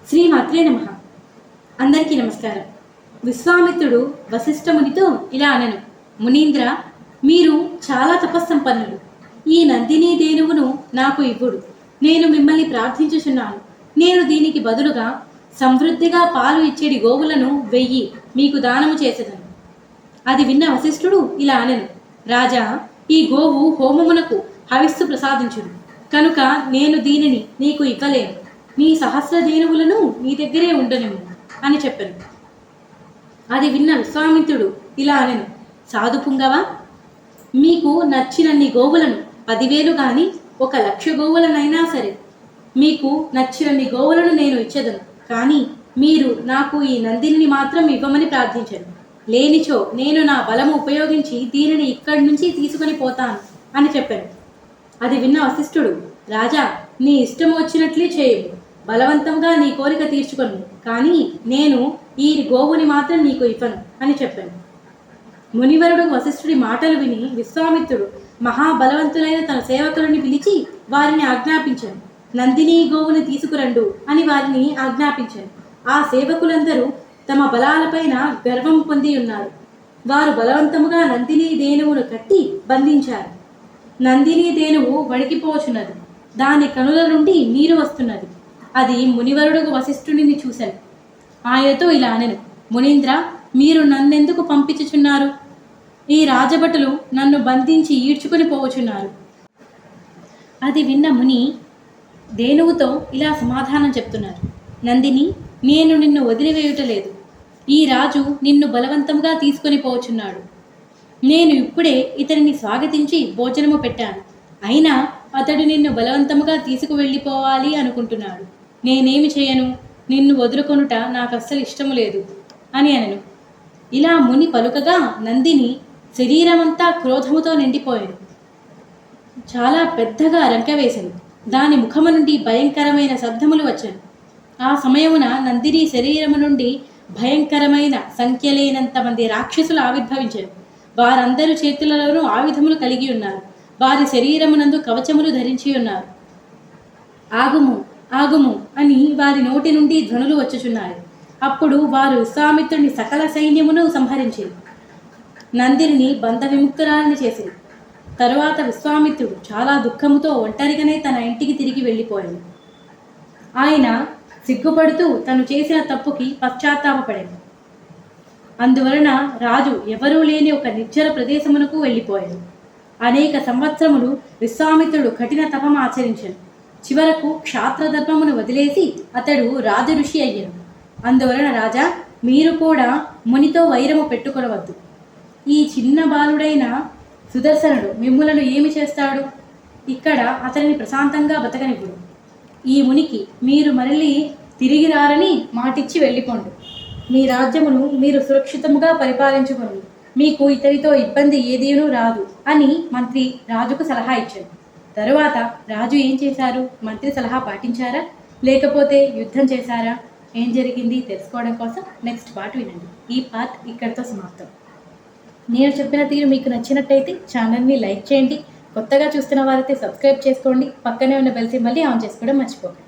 శ్రీమాత్రే నమః. అందరికీ నమస్కారం. విశ్వామిత్రుడు వశిష్ఠ మునితో ఇలా అనను, మునీంద్ర, మీరు చాలా తపస్సంపన్నులు. ఈ నందినీ దేనువును నాకు ఇవ్వుడు. నేను మిమ్మల్ని ప్రార్థించుచున్నాను. నేను దీనికి బదులుగా సమృద్ధిగా పాలు ఇచ్చేడి గోవులను 1000 మీకు దానము చేసేదను. అది విన్న వశిష్ఠుడు ఇలా అనెను, రాజా, ఈ గోవు హోమమునకు హవిస్సు ప్రసాదించుడు కనుక నేను దీనిని నీకు ఇవ్వలేను. నీ సహస్ర దేనువులను నీ దగ్గరే ఉండనిమ్ము అని చెప్పాను. అది విన్న విశ్వామిత్రుడు ఇలా అనెను, సాధు పుంగవ, మీకు నచ్చినన్ని గోవులను 10,000 కానీ 1,00,000 గోవులనైనా సరే మీకు నచ్చినన్ని గోవులను నేను ఇచ్చేదను. కానీ మీరు నాకు ఈ నందిని మాత్రం ఇవ్వమని ప్రార్థించను. లేనిచో నేను నా బలము ఉపయోగించి దీనిని ఇక్కడి నుంచి తీసుకొని పోతాను అని చెప్పాను. అది విన్న వశిష్ఠుడు, రాజా, నీ ఇష్టం వచ్చినట్లే చేయు. బలవంతంగా నీ కోరిక తీర్చుకొను. కానీ నేను ఈ గోవుని మాత్రం నీకు ఇవ్వను అని చెప్పాను. మునివరుడు వశిష్ఠుడి మాటలు విని విశ్వామిత్రుడు మహాబలవంతులైన తన సేవకులని పిలిచి వారిని ఆజ్ఞాపించాను. నందిని గోవుని తీసుకురండు అని వారిని ఆజ్ఞాపించాను. ఆ సేవకులందరూ తమ బలాలపైన గర్వం పొంది ఉన్నారు. వారు బలవంతముగా నందిని దేనువును కట్టి బంధించారు. నందిని దేనువు వణికిపోచున్నది. దాని కనుల నుండి నీరు వస్తున్నది. అది మునివరుడు వశిష్ఠుడిని చూశాను. ఆయనతో ఇలా అనెను, మునీంద్ర, మీరు నన్నెందుకు పంపించుచున్నారు? ఈ రాజభటులు నన్ను బంధించి ఈడ్చుకొని పోవచున్నారు. అది విన్న ముని దేనువుతో ఇలా సమాధానం చెప్తున్నారు, నందిని, నేను నిన్ను వదిలివేయుటలేదు. ఈ రాజు నిన్ను బలవంతంగా తీసుకొని పోవచున్నాడు. నేను ఇప్పుడే ఇతనిని స్వాగతించి భోజనము పెట్టాను. అయినా అతడు నిన్ను బలవంతముగా తీసుకువెళ్ళిపోవాలి అనుకుంటున్నాడు. నేనేమి చేయను? నిన్ను వదులుకొనుట నాకు అస్సలు ఇష్టము లేదు అని అనెను. ఇలా ముని పలుకగా నందిని శరీరమంతా క్రోధముతో నిండిపోయాను. చాలా పెద్దగా రంకెవేశాను. దాని ముఖము నుండి భయంకరమైన శబ్దములు వచ్చాను. ఆ సమయమున నందిని శరీరము నుండి భయంకరమైన సంఖ్యలేనంత మంది రాక్షసులు ఆవిర్భవించారు. వారందరూ చేతులలోనూ ఆయుధములు కలిగి ఉన్నారు. వారి శరీరమునందు కవచములు ధరించి ఉన్నారు. ఆగుము, ఆగుము అని వారి నోటి నుండి ధ్వనులు వచ్చుచున్నాయి. అప్పుడు వారు విశ్వామిత్రుని సకల సైన్యమును సంహరించారు. నందిని బంధ విముక్తురాలని చేసింది. తరువాత విశ్వామిత్రుడు చాలా దుఃఖముతో ఒంటరిగానే తన ఇంటికి తిరిగి వెళ్ళిపోయాడు. ఆయన సిగ్గుపడుతూ తను చేసిన తప్పుకి పశ్చాత్తాపపడాడు. అందువలన రాజు ఎవరూ లేని ఒక నిర్జన ప్రదేశమునకు వెళ్ళిపోయాడు. అనేక సంవత్సరములు విశ్వామిత్రుడు కఠిన తపం ఆచరించాడు. చివరకు క్షాత్రధర్మమును వదిలేసి అతడు రాజ ఋషి అయ్యాడు. అందువలన రాజా, మీరు కూడా మునితో వైరము పెట్టుకొనవద్దు. ఈ చిన్న బాలుడైన సుదర్శనుడు మిమ్ములను ఏమి చేస్తాడు? ఇక్కడ అతనిని ప్రశాంతంగా బతకనివ్వడు. ఈ మునికి మీరు మళ్ళీ తిరిగి రారని మాటిచ్చి వెళ్ళిపోండు. మీ రాజ్యమును మీరు సురక్షితముగా పరిపాలించుకోండి. మీకు ఇతనితో ఇబ్బంది ఏదేనూ రాదు అని మంత్రి రాజుకు సలహా ఇచ్చాడు. తరువాత రాజు ఏం చేశారు? మంత్రి సలహా పాటించారా లేకపోతే యుద్ధం చేశారా? ఏం జరిగింది తెలుసుకోవడం కోసం నెక్స్ట్ పార్ట్ వినండి. ఈ పార్ట్ ఇక్కడితో సమాప్తం. నేను చెప్పిన తీరు మీకు నచ్చినట్టయితే ఛానల్ని లైక్ చేయండి. కొత్తగా చూస్తున్న వారైతే సబ్స్క్రైబ్ చేసుకోండి. పక్కనే ఉన్న బెల్ సింబల్ని ఆన్ చేసుకోవడం మర్చిపోకండి.